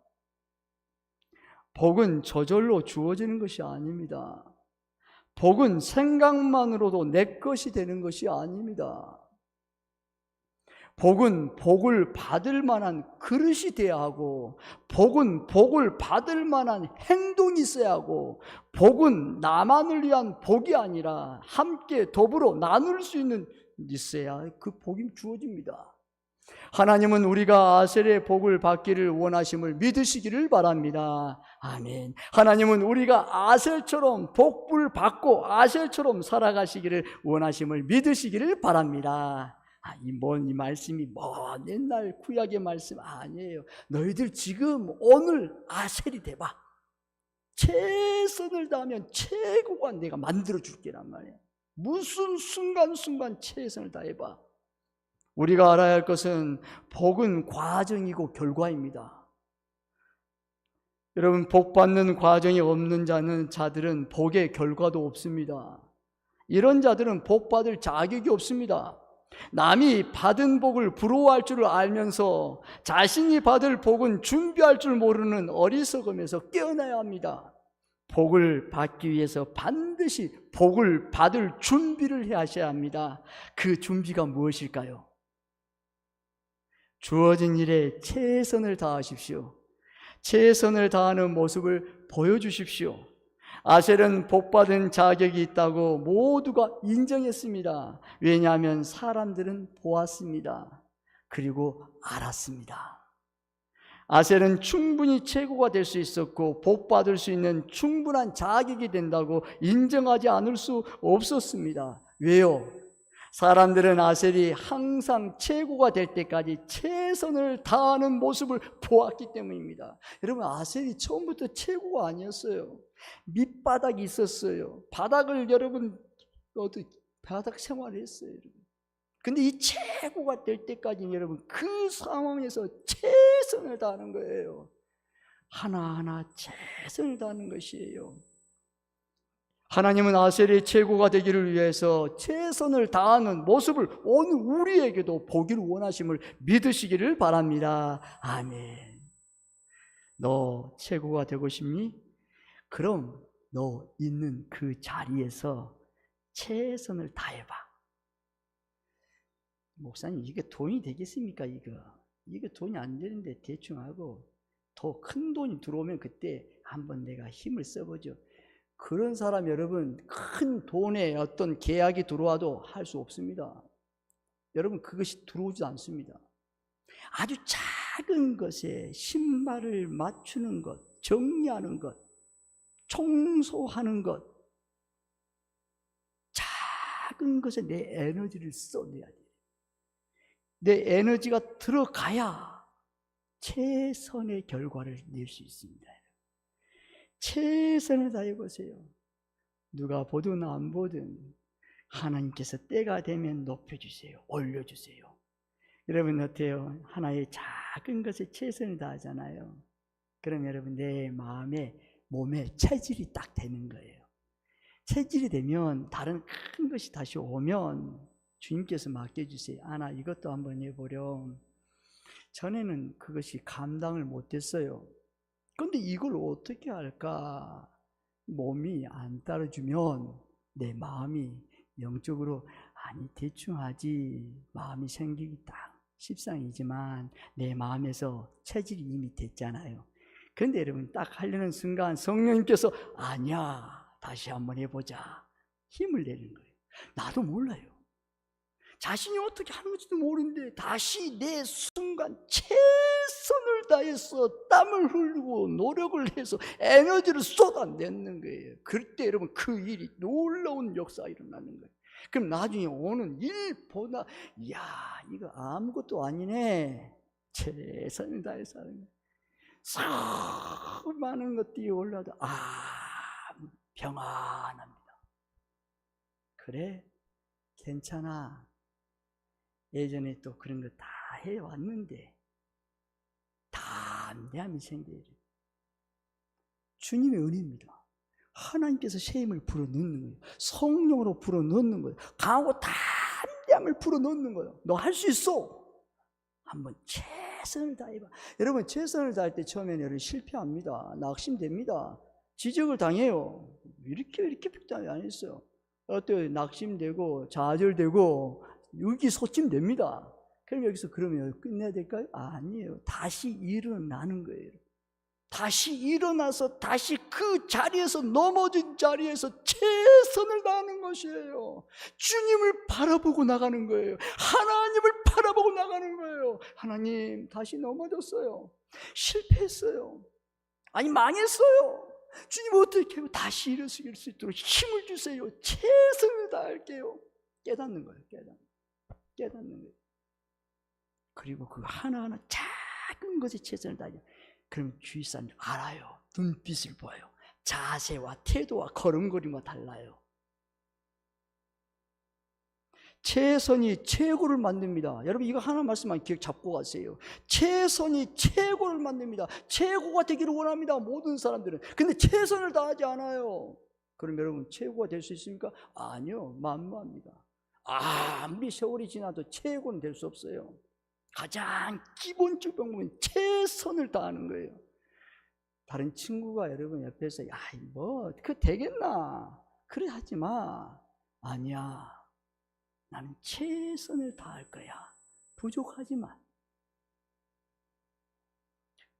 A: 복은 저절로 주어지는 것이 아닙니다. 복은 생각만으로도 내 것이 되는 것이 아닙니다. 복은 복을 받을 만한 그릇이 되어야 하고, 복은 복을 받을 만한 행동이 있어야 하고, 복은 나만을 위한 복이 아니라 함께 더불어 나눌 수 있는 있어야 그 복이 주어집니다. 하나님은 우리가 아셀의 복을 받기를 원하심을 믿으시기를 바랍니다. 아멘. 하나님은 우리가 아셀처럼 복을 받고 아셀처럼 살아가시기를 원하심을 믿으시기를 바랍니다. 이 말씀이 먼 옛날 구약의 말씀 아니에요. 너희들 지금 오늘 아셀이 돼봐. 최선을 다하면 최고가 내가 만들어 줄게란 말이야. 무슨 순간순간 최선을 다해봐. 우리가 알아야 할 것은 복은 과정이고 결과입니다. 여러분, 복 받는 과정이 없는 자들은 복의 결과도 없습니다. 이런 자들은 복 받을 자격이 없습니다. 남이 받은 복을 부러워할 줄을 알면서 자신이 받을 복은 준비할 줄 모르는 어리석음에서 깨어나야 합니다. 복을 받기 위해서 반드시 복을 받을 준비를 해야 하셔야 합니다. 그 준비가 무엇일까요? 주어진 일에 최선을 다하십시오. 최선을 다하는 모습을 보여주십시오. 아셀은 복받은 자격이 있다고 모두가 인정했습니다. 왜냐하면 사람들은 보았습니다. 그리고 알았습니다. 아셀은 충분히 최고가 될 수 있었고 복받을 수 있는 충분한 자격이 된다고 인정하지 않을 수 없었습니다. 왜요? 사람들은 아셀이 항상 최고가 될 때까지 최선을 다하는 모습을 보았기 때문입니다. 여러분, 아셀이 처음부터 최고가 아니었어요. 밑바닥이 있었어요. 바닥을 여러분 바닥 생활을 했어요. 근데 이 최고가 될 때까지 여러분 그 상황에서 최선을 다하는 거예요. 하나하나 최선을 다하는 것이에요. 하나님은 아셀의 최고가 되기를 위해서 최선을 다하는 모습을 오늘 우리에게도 보기를 원하심을 믿으시기를 바랍니다. 아멘. 너 최고가 되고 싶니? 그럼 너 있는 그 자리에서 최선을 다해봐. 목사님, 이게 돈이 되겠습니까? 이게 돈이 안 되는데 대충 하고 더 큰 돈이 들어오면 그때 한번 내가 힘을 써보죠. 그런 사람 여러분, 큰 돈에 어떤 계약이 들어와도 할 수 없습니다. 여러분, 그것이 들어오지 않습니다. 아주 작은 것에 신발을 맞추는 것, 정리하는 것, 청소하는 것, 작은 것에 내 에너지를 써내야 돼요. 내 에너지가 들어가야 최선의 결과를 낼 수 있습니다. 최선을 다해보세요. 누가 보든 안 보든 하나님께서 때가 되면 높여주세요. 올려주세요. 여러분 어때요? 하나의 작은 것에 최선을 다하잖아요. 그럼 여러분 내 마음에 몸에 체질이 딱 되는 거예요. 체질이 되면 다른 큰 것이 다시 오면 주님께서 맡겨주세요. 나 이것도 한번 해보렴. 전에는 그것이 감당을 못했어요. 그런데 이걸 어떻게 할까? 몸이 안 따라주면 내 마음이 영적으로 아니 대충 하지 마음이 생기기 딱 십상이지만 내 마음에서 체질이 이미 됐잖아요. 그런데 여러분 딱 하려는 순간 성령님께서 아니야 다시 한번 해보자 힘을 내는 거예요. 나도 몰라요. 자신이 어떻게 하는 건지도 모르는데 다시 내 순간 최선을 다해서 땀을 흘리고 노력을 해서 에너지를 쏟아내는 거예요. 그때 여러분 그 일이 놀라운 역사가 일어나는 거예요. 그럼 나중에 오는 일보다 이야 이거 아무것도 아니네 최선을 다해서 하는 거예요. 수많은 것들이 올라도 평안합니다. 그래 괜찮아. 예전에 또 그런 거 다 해왔는데 담대함이 생겨야 돼요. 주님의 은혜입니다. 하나님께서 새 힘을 불어넣는 거예요. 성령으로 불어넣는 거예요. 강하고 담대함을 불어넣는 거예요. 너 할 수 있어. 한번 최선을 다해봐. 여러분 최선을 다할 때 처음에는 여러분 실패합니다. 낙심됩니다. 지적을 당해요. 이렇게 안 했어요. 어때요? 낙심되고 좌절되고 의기소침됩니다. 그럼 여기서 그러면 끝내야 될까요? 아니에요. 다시 일어나는 거예요. 다시 일어나서 다시 그 자리에서 넘어진 자리에서 최선을 다하는 것이에요. 주님을 바라보고 나가는 거예요. 하나님을 바라보고 나가는 거예요. 하나님 다시 넘어졌어요. 실패했어요. 아니 망했어요. 주님 어떻게 해요? 다시 일어설 수 있도록 힘을 주세요. 최선을 다할게요. 깨닫는 거예요. 깨닫는 거예요. 그리고 그 하나하나 작은 것에 최선을 다해요. 그럼 주위 사람들 알아요. 눈빛을 보아요. 자세와 태도와 걸음걸이가 달라요. 최선이 최고를 만듭니다. 여러분 이거 하나 말씀만 기억 잡고 가세요. 최선이 최고를 만듭니다. 최고가 되기를 원합니다. 모든 사람들은. 근데 최선을 다하지 않아요. 그럼 여러분 최고가 될 수 있습니까? 아니요. 만무합니다. 아무리 세월이 지나도 최고는 될 수 없어요. 가장 기본적 방법은 최선을 다하는 거예요. 다른 친구가 여러분 옆에서 야, 뭐 그거 되겠나? 그래 하지 마. 아니야. 나는 최선을 다할 거야. 부족하지만.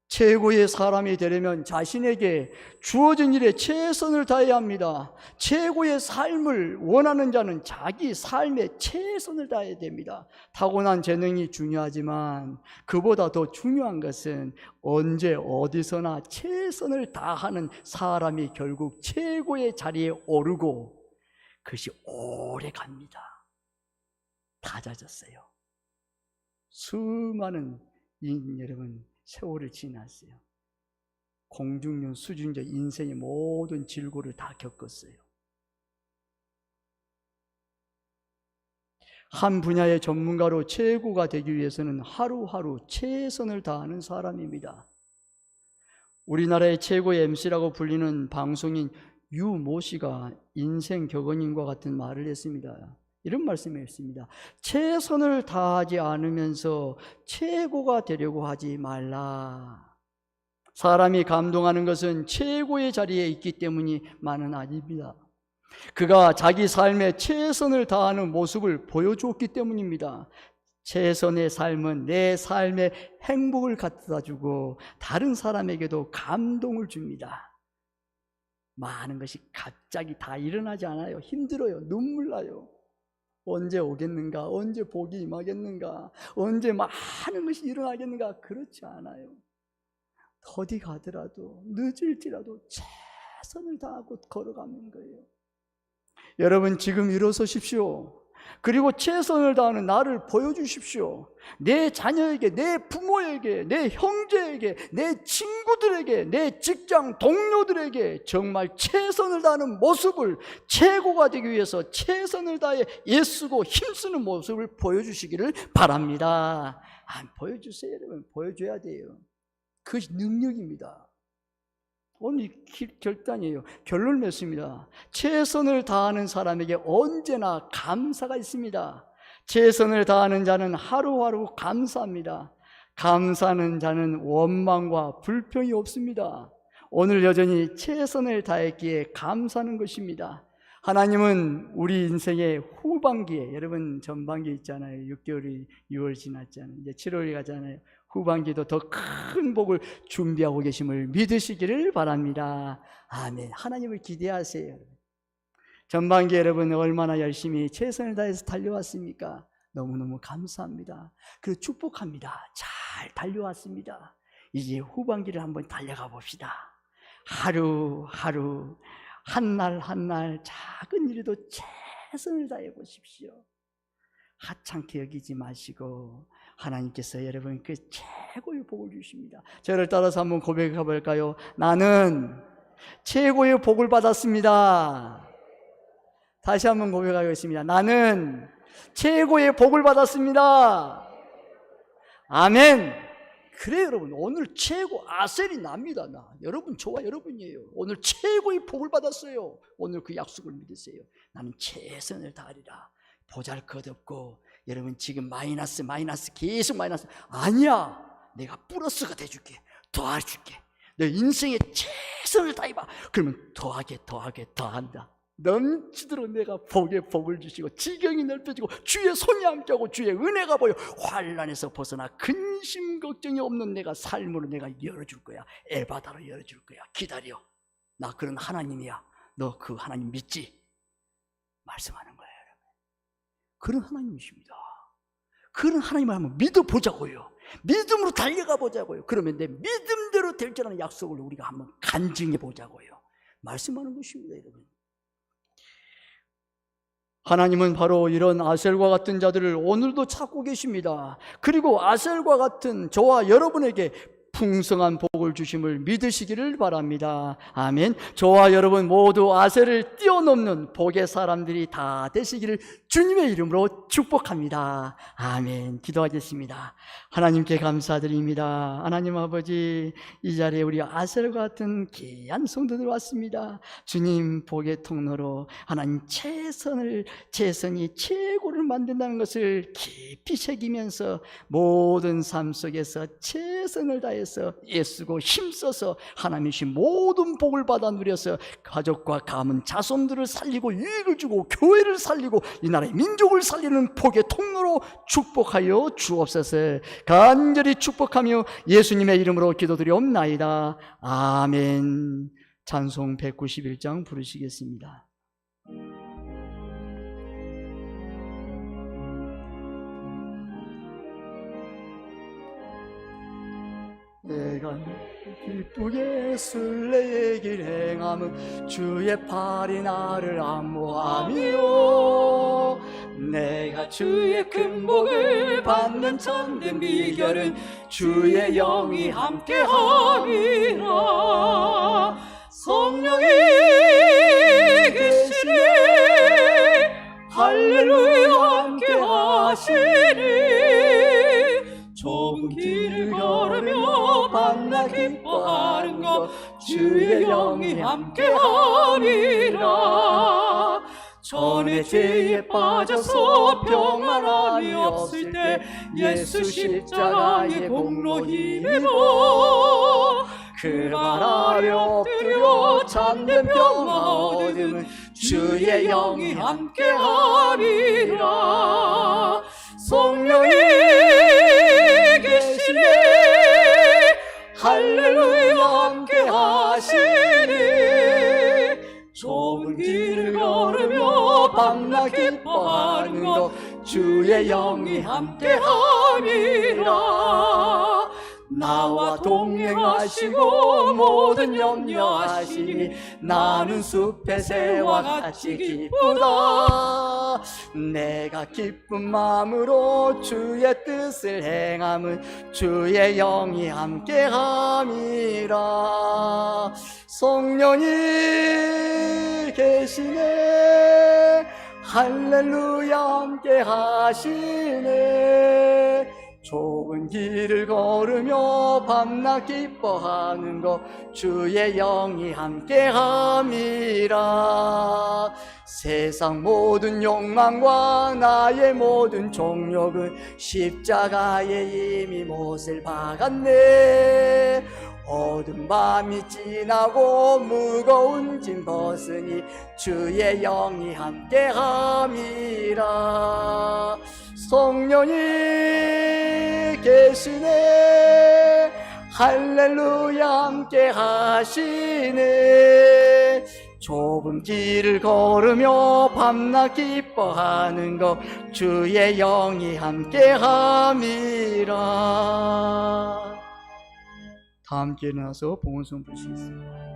A: 최고의 사람이 되려면 자신에게 주어진 일에 최선을 다해야 합니다. 최고의 삶을 원하는 자는 자기 삶에 최선을 다해야 됩니다. 타고난 재능이 중요하지만 그보다 더 중요한 것은 언제 어디서나 최선을 다하는 사람이 결국 최고의 자리에 오르고 그것이 오래 갑니다. 다져졌어요. 수많은 여러분 세월을 지났어요. 공중년, 수중전 인생의 모든 질고를 다 겪었어요. 한 분야의 전문가로 최고가 되기 위해서는 하루하루 최선을 다하는 사람입니다. 우리나라의 최고의 MC라고 불리는 방송인 유모 씨가 인생 격언인과 같은 말을 했습니다. 이런 말씀을 했습니다. 최선을 다하지 않으면서 최고가 되려고 하지 말라. 사람이 감동하는 것은 최고의 자리에 있기 때문이만은 아닙니다. 그가 자기 삶에 최선을 다하는 모습을 보여주었기 때문입니다. 최선의 삶은 내 삶에 행복을 갖다 주고 다른 사람에게도 감동을 줍니다. 많은 것이 갑자기 다 일어나지 않아요. 힘들어요. 눈물 나요. 언제 오겠는가? 언제 복이 임하겠는가? 언제 많은 것이 일어나겠는가? 그렇지 않아요. 어디 가더라도 늦을지라도 최선을 다하고 걸어가는 거예요. 여러분 지금 일어서십시오. 그리고 최선을 다하는 나를 보여주십시오. 내 자녀에게, 내 부모에게, 내 형제에게, 내 친구들에게, 내 직장 동료들에게 정말 최선을 다하는 모습을, 최고가 되기 위해서 최선을 다해 애쓰고 힘쓰는 모습을 보여주시기를 바랍니다. 보여주세요, 여러분. 보여줘야 돼요. 그것이 능력입니다. 오늘 결단이에요. 결론을 맺습니다. 최선을 다하는 사람에게 언제나 감사가 있습니다. 최선을 다하는 자는 하루하루 감사합니다. 감사하는 자는 원망과 불평이 없습니다. 오늘 여전히 최선을 다했기에 감사하는 것입니다. 하나님은 우리 인생의 후반기에, 여러분 전반기 있잖아요. 6개월이 6월 지났잖아요. 이제 7월이 가잖아요. 후반기도 더 큰 복을 준비하고 계심을 믿으시기를 바랍니다. 아멘. 하나님을 기대하세요. 전반기 여러분 얼마나 열심히 최선을 다해서 달려왔습니까? 너무너무 감사합니다. 그리고 축복합니다. 잘 달려왔습니다. 이제 후반기를 한번 달려가 봅시다. 하루하루 한날 한날 작은 일에도 최선을 다해 보십시오. 하찮게 여기지 마시고 하나님께서 여러분 그 최고의 복을 주십니다. 저를 따라서 한번 고백해 볼까요? 나는 최고의 복을 받았습니다. 다시 한번 고백하겠습니다. 나는 최고의 복을 받았습니다. 아멘. 그래요, 여러분. 오늘 최고 아셀이 납니다. 여러분 저와 여러분이에요. 오늘 최고의 복을 받았어요. 오늘 그 약속을 믿으세요. 나는 최선을 다하리라. 보잘것없고 여러분 지금 마이너스 계속 마이너스, 아니야. 내가 플러스가 돼줄게. 도와줄게. 내 인생에 최선을 다해봐. 그러면 더한다. 넘치도록 내가 복에 복을 주시고 지경이 넓혀지고 주의 손이 함께하고 주의 은혜가 보여 환난에서 벗어나 근심 걱정이 없는 내가 삶으로 내가 열어줄 거야. 에바다로 열어줄 거야. 기다려. 나 그런 하나님이야. 너 그 하나님 믿지? 말씀하는 거예요. 그런 하나님이십니다. 그런 하나님을 한번 믿어보자고요. 믿음으로 달려가 보자고요. 그러면 내 믿음대로 될 줄 아는 약속을 우리가 한번 간증해 보자고요. 말씀하는 것입니다, 여러분. 하나님은 바로 이런 아셀과 같은 자들을 오늘도 찾고 계십니다. 그리고 아셀과 같은 저와 여러분에게 풍성한 복을 주심을 믿으시기를 바랍니다. 아멘. 저와 여러분 모두 아셀을 뛰어넘는 복의 사람들이 다 되시기를 주님의 이름으로 축복합니다. 아멘. 기도하겠습니다. 하나님께 감사드립니다. 하나님 아버지, 이 자리에 우리 아셀과 같은 귀한 성도들 왔습니다. 주님 복의 통로로 하나님 최선이 최고를 만든다는 것을 깊이 새기면서 모든 삶 속에서 최선을 다해서 애쓰고 힘써서 하나님이신 모든 복을 받아 누려서 가족과 가문 자손들을 살리고 유익을 주고 교회를 살리고 이 나라의 민족을 살리는 복의 통로로 축복하여 주옵소서. 간절히 축복하며 예수님의 이름으로 기도드리옵나이다. 아멘. 찬송 191장 부르시겠습니다. 내가 기쁘게 순례의 길 행함은 주의 팔이 나를 안보하며 내가 주의 큰 복을 받는 참된 비결은 주의 영이 함께함이라. 성령이 계시니 할렐루야 함께하시니 좁은 길을 걸으며 밤낮 기뻐하는 것 주의 영이 함께함이라. 전에 죄에 빠져서 평안함이 없을 때 예수 십자가의 공로 힘입어 그 발 아래 엎드려 참된 평화 얻음은 주의 영이 함께함이라. 성령이 계시니 할렐루야 함께하시니 좁은 길을 걸으며 밤낮 기뻐하는 것 주의 영이 함께함이라. 나와 동행하시고 모든 염려하시니 나는 숲의 새와 같이 기쁘다. 내가 기쁜 마음으로 주의 뜻을 행함은 주의 영이 함께함이라. 성령이 계시네, 할렐루야 함께 하시네. 좁은 길을 걸으며 밤낮 기뻐하는 것 주의 영이 함께함이라. 세상 모든 욕망과 나의 모든 종욕은 십자가에 이미 못을 박았네. 어두운 밤이 지나고 무거운 짐 벗으니 주의 영이 함께함이라. 성령이 계시네, 할렐루야 함께 하시네. 좁은 길을 걸으며 밤낮 기뻐하는 것 주의 영이 함께함이라. 다 함께 일어나서 봉헌송 부르시겠습니다.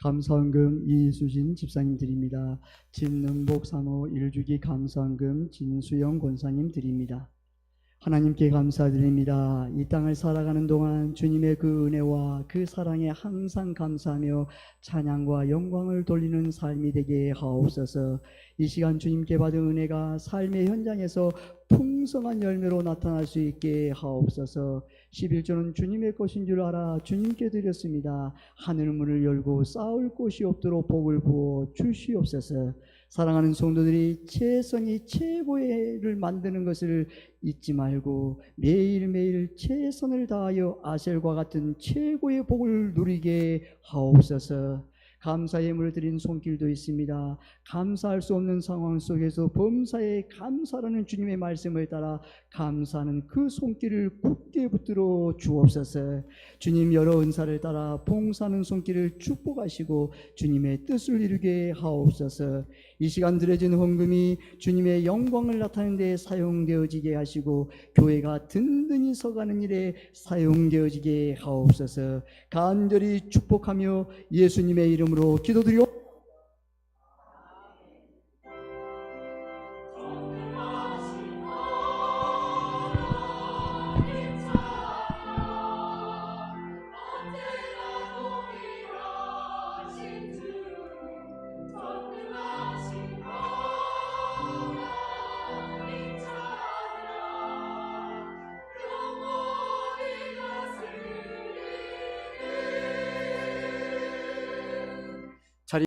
A: 감사헌금 이수진 집사님 드립니다. 진능복 3호 1주기 감사헌금 진수영 권사님 드립니다. 하나님께 감사드립니다. 이 땅을 살아가는 동안 주님의 그 은혜와 그 사랑에 항상 감사하며 찬양과 영광을 돌리는 삶이 되게 하옵소서. 이 시간 주님께 받은 은혜가 삶의 현장에서 풍성한 열매로 나타날 수 있게 하옵소서. 11조는 주님의 것인 줄 알아 주님께 드렸습니다. 하늘 문을 열고 싸울 곳이 없도록 복을 부어 주시옵소서. 사랑하는 성도들이 최선이 최고의를 만드는 것을 잊지 말고 매일매일 최선을 다하여 아셀과 같은 최고의 복을 누리게 하옵소서. 감사의 예물을 드린 손길도 있습니다. 감사할 수 없는 상황 속에서 범사에 감사라는 주님의 말씀을 따라 감사하는 그 손길을 굳게 붙들어 주옵소서. 주님 여러 은사를 따라 봉사하는 손길을 축복하시고 주님의 뜻을 이루게 하옵소서. 이 시간 드려진 헌금이 주님의 영광을 나타내는 데 사용되어지게 하시고 교회가 든든히 서가는 일에 사용되어지게 하옵소서. 간절히 축복하며 예수님의 이름으로 기도드려